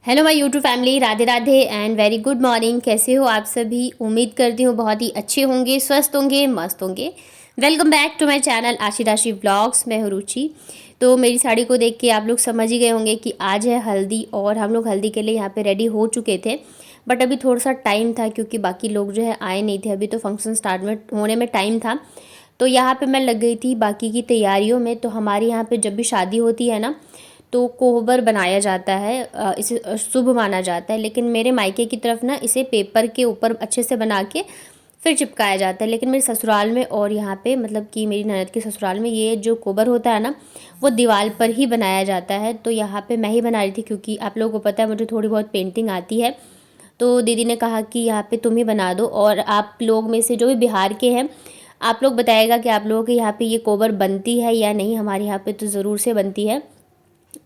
Hello my YouTube family, Radhe Radhe and very good morning. कैसे हो आप सभी? उम्मीद करती हूँ बहुत ही अच्छे होंगे, स्वस्थ होंगे, मस्त होंगे। Welcome back to my channel Aashi Rashi vlogs. मैं हूँ रुचि। तो मेरी साड़ी को देख के आप लोग समझ ही गए होंगे कि आज है हल्दी और हम लोग हल्दी के लिए यहाँ पे रेडी हो चुके थे। बट अभी थोड़ा सा टाइम था क्योंकि बाकी लोग जो है आए नहीं थे। अभी तो फंक्शन स्टार्ट में होने में टाइम था, तो यहाँ पे मैं लग गई थी बाकी की तैयारियों में। तो हमारे यहाँ पे जब भी शादी होती है ना, तो कोहबर बनाया जाता है, इसे शुभ माना जाता है। लेकिन मेरे मायके की तरफ ना इसे पेपर के ऊपर अच्छे से बना के फिर चिपकाया जाता है। लेकिन मेरे ससुराल में और यहाँ पे मतलब कि मेरी ननद के ससुराल में ये जो कोहबर होता है ना, वो दीवार पर ही बनाया जाता है। तो यहाँ पे मैं ही बना रही थी क्योंकि आप लोगों को पता है मुझे थोड़ी बहुत पेंटिंग आती है। तो दीदी ने कहा कि यहाँ पे तुम ही बना दो, और आप लोग में से जो भी बिहार के हैं आप लोग बताएगा कि आप लोगों के यहाँ पे ये कोहबर बनती है या नहीं। हमारे यहाँ पे तो ज़रूर से बनती है।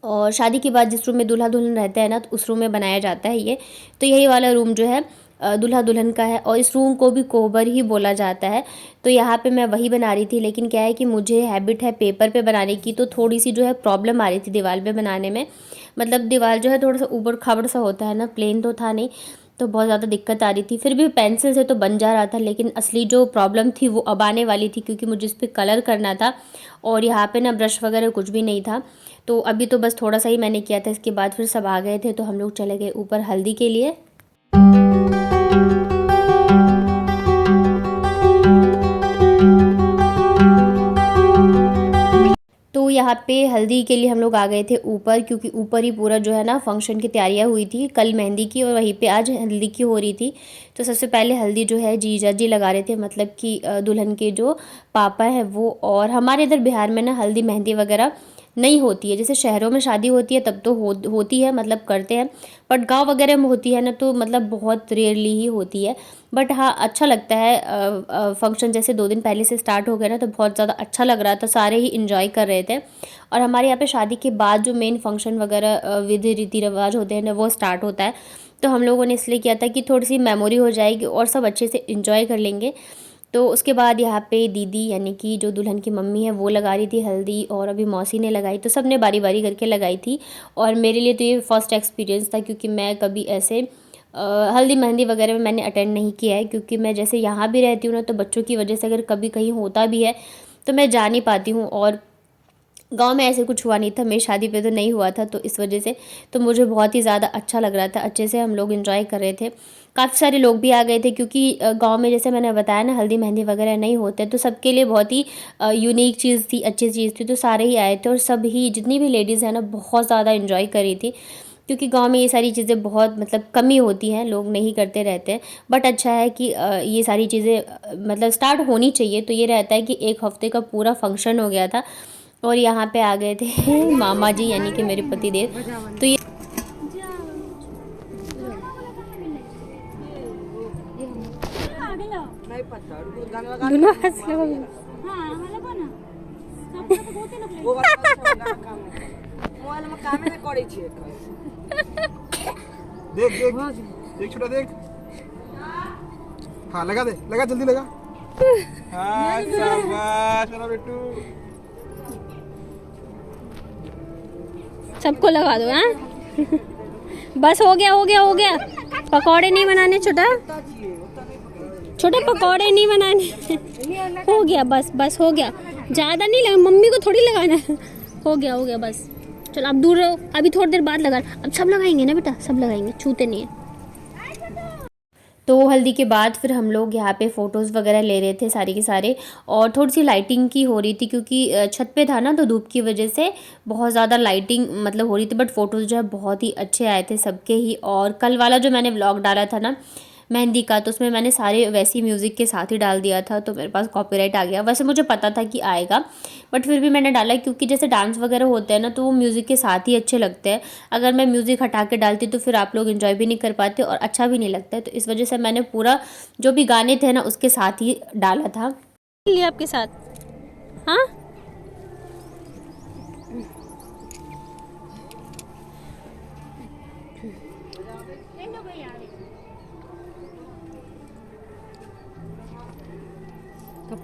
और शादी के बाद जिस रूम में दूल्हा दुल्हन रहते हैं ना, तो उस रूम में बनाया जाता है ये। तो यही वाला रूम जो है दूल्हा दुल्हन का है, और इस रूम को भी कोहबर ही बोला जाता है। तो यहाँ पे मैं वही बना रही थी। लेकिन क्या है कि मुझे हैबिट है पेपर पे बनाने की, तो थोड़ी सी जो है प्रॉब्लम आ रही थी दीवार पे बनाने में। मतलब दीवार जो है थोड़ा सा ऊबड़ खाबड़ सा होता है ना, प्लेन तो था नहीं, तो बहुत ज़्यादा दिक्कत आ रही थी। फिर भी पेंसिल से तो बन जा रहा था, लेकिन असली जो प्रॉब्लम थी वो अब आने वाली थी क्योंकि मुझे इस पर कलर करना था। और यहाँ पे ना ब्रश वगैरह कुछ भी नहीं था। तो अभी तो बस थोड़ा सा ही मैंने किया था, इसके बाद फिर सब आ गए थे, तो हम लोग चले गए ऊपर हल्दी के लिए। तो यहाँ पे हल्दी के लिए हम लोग आ गए थे ऊपर, क्योंकि ऊपर ही पूरा जो है ना फंक्शन की तैयारियां हुई थी। कल मेहंदी की और वहीं पे आज हल्दी की हो रही थी। तो सबसे पहले हल्दी जो है जीजा जी लगा रहे थे, मतलब कि दुल्हन के जो पापा है वो। और हमारे इधर बिहार में ना हल्दी मेहंदी वगैरह नहीं होती है। जैसे शहरों में शादी होती है तब तो होती है, मतलब करते हैं। बट गांव वगैरह में होती है ना, तो मतलब बहुत रेयरली ही होती है। बट हाँ, अच्छा लगता है। फंक्शन जैसे 2 दिन पहले से स्टार्ट हो गया ना, तो बहुत ज़्यादा अच्छा लग रहा था, सारे ही इंजॉय कर रहे थे। और हमारे यहाँ पे शादी के बाद जो मेन फंक्शन वगैरह विधि रीति रिवाज होते हैं ना, वो स्टार्ट होता है। तो हम लोगों ने इसलिए किया था कि थोड़ी सी मेमोरी हो जाएगी और सब अच्छे से इंजॉय कर लेंगे। तो उसके बाद यहाँ पे दीदी यानी कि जो दुल्हन की मम्मी है वो लगा रही थी हल्दी, और अभी मौसी ने लगाई। तो सब ने बारी बारी करके लगाई थी। और मेरे लिए तो ये फर्स्ट एक्सपीरियंस था, क्योंकि मैं कभी ऐसे हल्दी मेहंदी वगैरह में मैंने अटेंड नहीं किया है। क्योंकि मैं जैसे यहाँ भी रहती हूँ ना, तो बच्चों की वजह से अगर कभी कहीं होता भी है तो मैं जा नहीं पाती हूँ। और गांव में ऐसे कुछ हुआ नहीं था, मेरी शादी पे तो नहीं हुआ था, तो इस वजह से तो मुझे बहुत ही ज़्यादा अच्छा लग रहा था। अच्छे से हम लोग एंजॉय कर रहे थे। काफ़ी सारे लोग भी आ गए थे, क्योंकि गांव में जैसे मैंने बताया ना हल्दी मेहंदी वगैरह नहीं होते, तो सबके लिए बहुत ही यूनिक चीज़ थी, अच्छी चीज़ थी। तो सारे ही आए थे, और सब ही जितनी भी लेडीज़ हैं ना बहुत ज़्यादा इन्जॉय कर रही थी। क्योंकि गांव में ये सारी चीज़ें बहुत मतलब कम ही होती हैं, लोग नहीं करते रहते हैं। बट अच्छा है कि ये सारी चीज़ें मतलब स्टार्ट होनी चाहिए। तो ये रहता है कि एक हफ्ते का पूरा फंक्शन हो गया था। और यहाँ पे आ गए थे मामा जी यानी कि मेरे पति देव। तो ये दुनो हंस लो। देख देख देख छोटा देख। हाँ लगा दे, लगा जल्दी लगा। हाँ शाबाश मेरा बेटू। सबको लगा दो। हाँ बस हो गया हो गया हो गया। पकौड़े नहीं बनाने छोटा, छोटा पकौड़े नहीं बनाने। हो गया बस बस हो गया, ज्यादा नहीं लगा, मम्मी को थोड़ी लगाना है। हो गया बस। चलो अब दूर रहो, अभी थोड़ी देर बाद लगा। अब सब लगाएंगे ना बेटा, सब लगाएंगे, छूते नहीं है। तो हल्दी के बाद फिर हम लोग यहाँ पे फ़ोटोज़ वगैरह ले रहे थे सारे के सारे। और थोड़ी सी लाइटिंग की हो रही थी, क्योंकि छत पे था ना, तो धूप की वजह से बहुत ज़्यादा लाइटिंग मतलब हो रही थी। बट फ़ोटोज़ जो है बहुत ही अच्छे आए थे सबके ही। और कल वाला जो मैंने व्लॉग डाला था ना मेहंदी का, तो उसमें मैंने सारे वैसी म्यूज़िक के साथ ही डाल दिया था, तो मेरे पास कॉपीराइट आ गया। वैसे मुझे पता था कि आएगा, बट फिर भी मैंने डाला, क्योंकि जैसे डांस वगैरह होते हैं ना, तो वो म्यूज़िक के साथ ही अच्छे लगते हैं। अगर मैं म्यूज़िक हटा के डालती तो फिर आप लोग इन्जॉय भी नहीं कर पाते और अच्छा भी नहीं लगता है। तो इस वजह से मैंने पूरा जो भी गाने थे ना उसके साथ ही डाला था। लिए आपके साथ। हाँ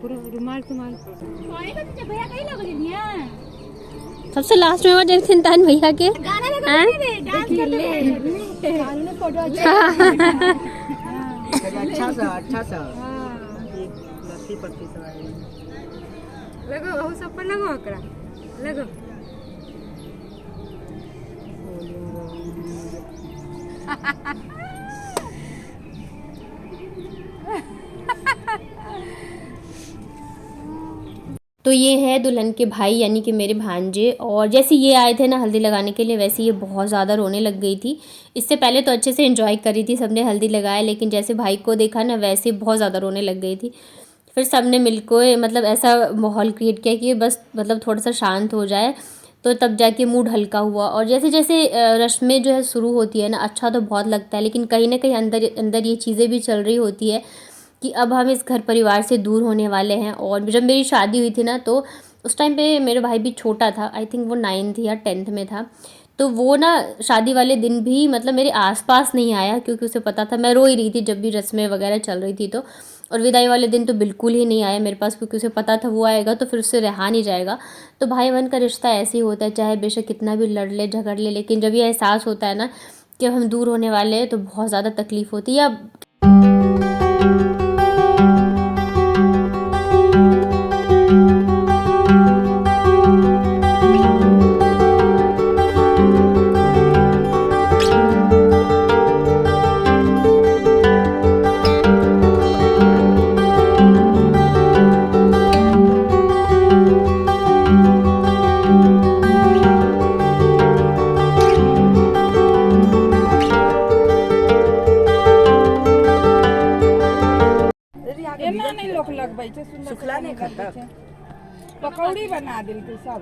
रुमाल तुम्हारे भैया कहीं लग रही है। सबसे लास्ट में वो जगसिंतान भैया के हैं? अच्छा सा लस्सी पत्ती सा लगो वो सब पर लगो ओकरा लगो तो ये है दुल्हन के भाई यानी कि मेरे भांजे। और जैसे ये आए थे ना हल्दी लगाने के लिए, वैसे ये बहुत ज़्यादा रोने लग गई थी। इससे पहले तो अच्छे से एंजॉय कर रही थी, सबने हल्दी लगाया, लेकिन जैसे भाई को देखा ना वैसे बहुत ज़्यादा रोने लग गई थी। फिर सबने मिलकर मतलब ऐसा माहौल क्रिएट किया कि बस मतलब थोड़ा सा शांत हो जाए, तो तब जाके मूड हल्का हुआ। और जैसे जैसे रस्में जो है शुरू होती है ना, अच्छा तो बहुत लगता है, लेकिन कहीं ना कहीं अंदर अंदर ये चीज़ें भी चल रही होती है कि अब हम इस घर परिवार से दूर होने वाले हैं। और जब मेरी शादी हुई थी ना, तो उस टाइम पे मेरा भाई भी छोटा था, आई थिंक वो 9th या 10th में था। तो वो ना शादी वाले दिन भी मतलब मेरे आसपास नहीं आया, क्योंकि उसे पता था मैं रो ही रही थी जब भी रस्में वगैरह चल रही थी। तो और विदाई वाले दिन तो बिल्कुल ही नहीं आया मेरे पास, क्योंकि उसे पता था वो आएगा तो फिर उससे रहा नहीं जाएगा। तो भाई बहन का रिश्ता ऐसे ही होता है, चाहे बेशक कितना भी लड़ ले झगड़ ले, लेकिन जब ये एहसास होता है ना कि हम दूर होने वाले हैं तो बहुत ज़्यादा तकलीफ़ होती है। अब एना नहीं लोग लगबै छै सुंदर सुखला नहीं खाता पकौड़ी बना देल तू सब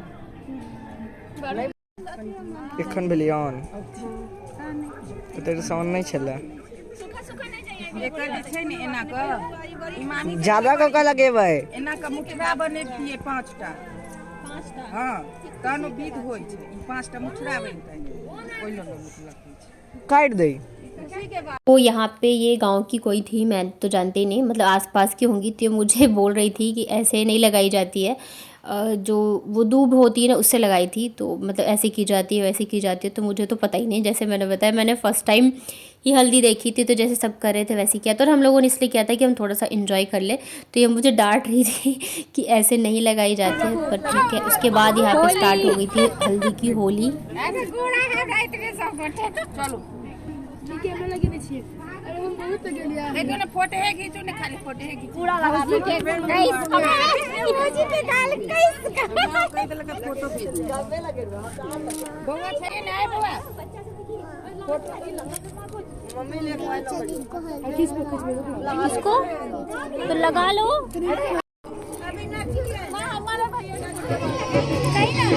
एखन भेलियन तेरे साउंड नहीं छले एकर जे छै ने एना क इमानी ज्यादा कका लगेबै एना क मुठरा बनेतिए 5टा हां तहन विध होय छै ई 5टा मुठरा बनतै ओइ लग लगबै छै काट दे। तो यहाँ पे ये गांव की कोई थी, मैं तो जानती ही नहीं, मतलब आसपास की होंगी, तो मुझे बोल रही थी कि ऐसे नहीं लगाई जाती है, जो वो दूब होती है ना उससे लगाई थी, तो मतलब ऐसे की जाती है वैसे की जाती है। तो मुझे तो पता ही नहीं, जैसे मैंने बताया मैंने फ़र्स्ट टाइम ये हल्दी देखी थी, तो जैसे सब कर रहे थे वैसे किया। तो हम लोगों ने इसलिए किया था कि हम थोड़ा सा इन्जॉय कर ले। तो ये मुझे डांट रही थी कि ऐसे नहीं लगाई जाती है, पर ठीक है। उसके बाद यहाँ पे स्टार्ट हो गई थी हल्दी की होली। लेकिन फोटो है खींचो ने खाली फोटो है खींचो पूरा लगा के इमोजी पे डाल कई दल का फोटो भेज बउआ छरे नहीं बउआ मम्मी ले इसको तो लगा लो। अभी ना मां हमारा भाई सही ना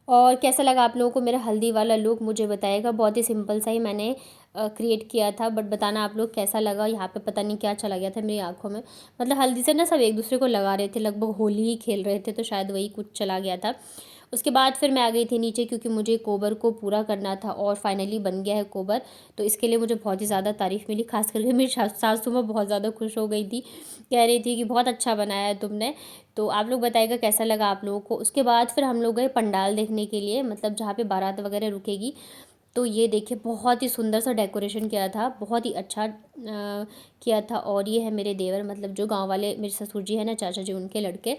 और कैसा लगा आप लोगों को मेरा हल्दी वाला लुक मुझे बताइएगा। बहुत ही सिंपल सा ही मैंने क्रिएट किया था, बट बताना आप लोग कैसा लगा। यहाँ पे पता नहीं क्या चला गया था मेरी आंखों में, मतलब हल्दी से ना सब एक दूसरे को लगा रहे थे, लगभग होली ही खेल रहे थे, तो शायद वही कुछ चला गया था। उसके बाद फिर मैं आ गई थी नीचे, क्योंकि मुझे कोबर को पूरा करना था और फाइनली बन गया है कोबर। तो इसके लिए मुझे बहुत ही ज़्यादा तारीफ़ मिली, खास करके मेरी सासू माँ बहुत ज़्यादा खुश हो गई थी, कह रही थी कि बहुत अच्छा बनाया है तुमने। तो आप लोग बताइएगा कैसा लगा आप लोगों को। उसके बाद फिर हम लोग गए पंडाल देखने के लिए, मतलब जहाँ पे बारात वगैरह रुकेगी। तो ये देखिए बहुत ही सुंदर सा डेकोरेशन किया था, बहुत ही अच्छा किया था। और ये है मेरे देवर, मतलब जो गांव वाले मेरे ससुर जी हैं ना, चाचा जी, उनके लड़के।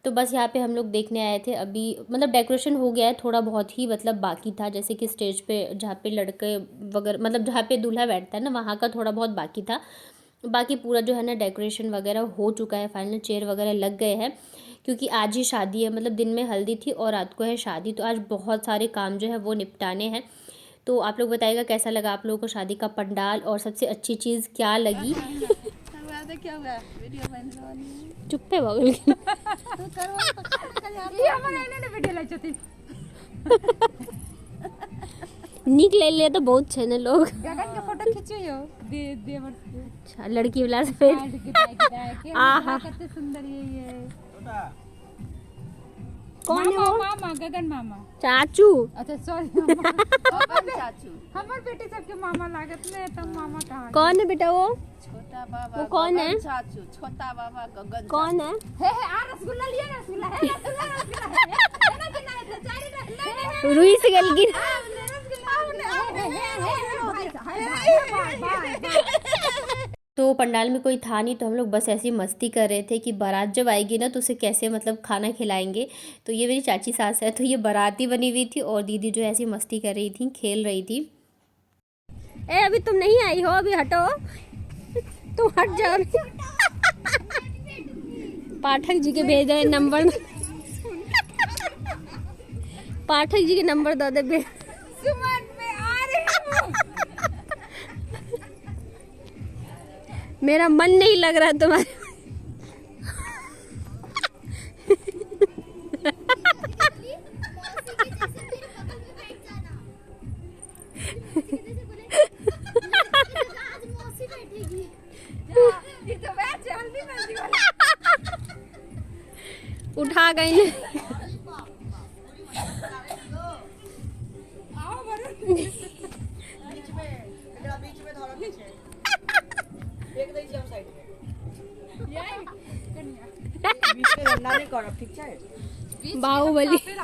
तो बस यहाँ पे हम लोग देखने आए थे। अभी मतलब डेकोरेशन हो गया है, थोड़ा बहुत ही मतलब बाकी था, जैसे कि स्टेज पे जहाँ पे लड़के वगैरह मतलब जहाँ पे दूल्हा बैठता है ना, वहाँ का थोड़ा बहुत बाकी था। बाकी पूरा जो है ना डेकोरेशन वगैरह हो चुका है, फाइनल चेयर वगैरह लग गए हैं, क्योंकि आज ही शादी है, मतलब दिन में हल्दी थी और रात को है शादी। तो आज बहुत सारे काम जो है वो निपटाने हैं। तो आप लोग बताइएगा कैसा लगा आप लोगों को शादी का पंडाल, और सबसे अच्छी चीज़ क्या लगी। क्या हुआ वीडियो बन रही चुप्पे बगल ये हमारे ने वीडियो लाई छथि निक ले ले तो बहुत छे ने लोग। गगन के फोटो खींचियो देवर अच्छा लड़की वाला सफेद के आहा कितने सुंदर ये कौन है वो? मामा गगन मामा। चाचू। अच्छा सॉरी गगन चाचू। हमार बेटे सबके मामा लागत ने तब मामा कहा। कौन है बेटा वो? छोटा बाबा। वो कौन है? चाचू। छोटा बाबा गगन। कौन है? हे आ रसगुल्ला लिया ना रसगुल्ला है रसगुल्ला। रुई से गल की। तो पंडाल में कोई था नहीं, तो हम लोग बस ऐसी मस्ती कर रहे थे कि बारात जब आएगी ना तो उसे कैसे मतलब खाना खिलाएंगे। तो ये मेरी चाची सास है, तो ये बाराती बनी हुई थी और दीदी जो ऐसी मस्ती कर रही थी, खेल रही थी। ए अभी तुम नहीं आई हो, अभी हटो, तुम हट जाओ। पाठक जी के भेजे नंबर, पाठक जी के नंबर दो दे। मेरा मन नहीं लग रहा तुम्हारे। उठा गई Baahubali. Table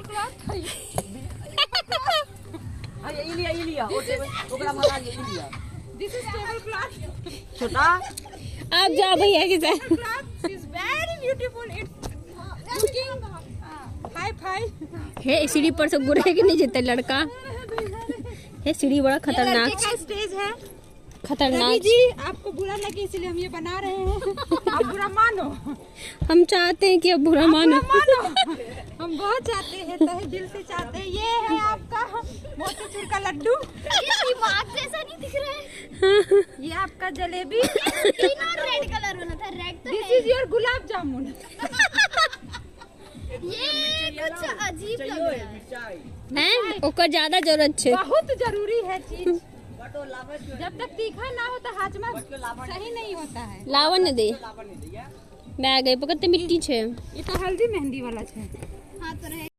cloth this is table cloth. छोटा आप जाओ भैया के साथ। Cloth is very beautiful. It's looking hi fi. हे सीढ़ी पर से गुरे के नहीं जेते लड़का। हे सीढ़ी बड़ा खतरनाक, स्टेज है। खतरनाक। जी आपको बुरा लगे इसलिए हम ये बना रहे हैं। आप बुरा मानो। हम चाहते हैं कि अब बुरा मानो। हम बहुत चाहते हैं, तहे दिल से चाहते हैं। ये है आपका मोतीचूर का लड्डू। दिमाग जैसा नहीं दिख रहा है। ये आपका जलेबी। तीनों रेड कलर होना था, रेड तो this is your gulab jamun. ये कुछ अजीब लग रहा है। हैं ओकर ज्यादा जरूरत छे। बहुत जरूरी है चीज। जब तक तीखा ना हो तो हाजमा सही नहीं होता है। लावन ने दे मैं आ गई पकड़ते मिट्टी छे। ये तो हल्दी मेहंदी वाला है। हाँ तो रहे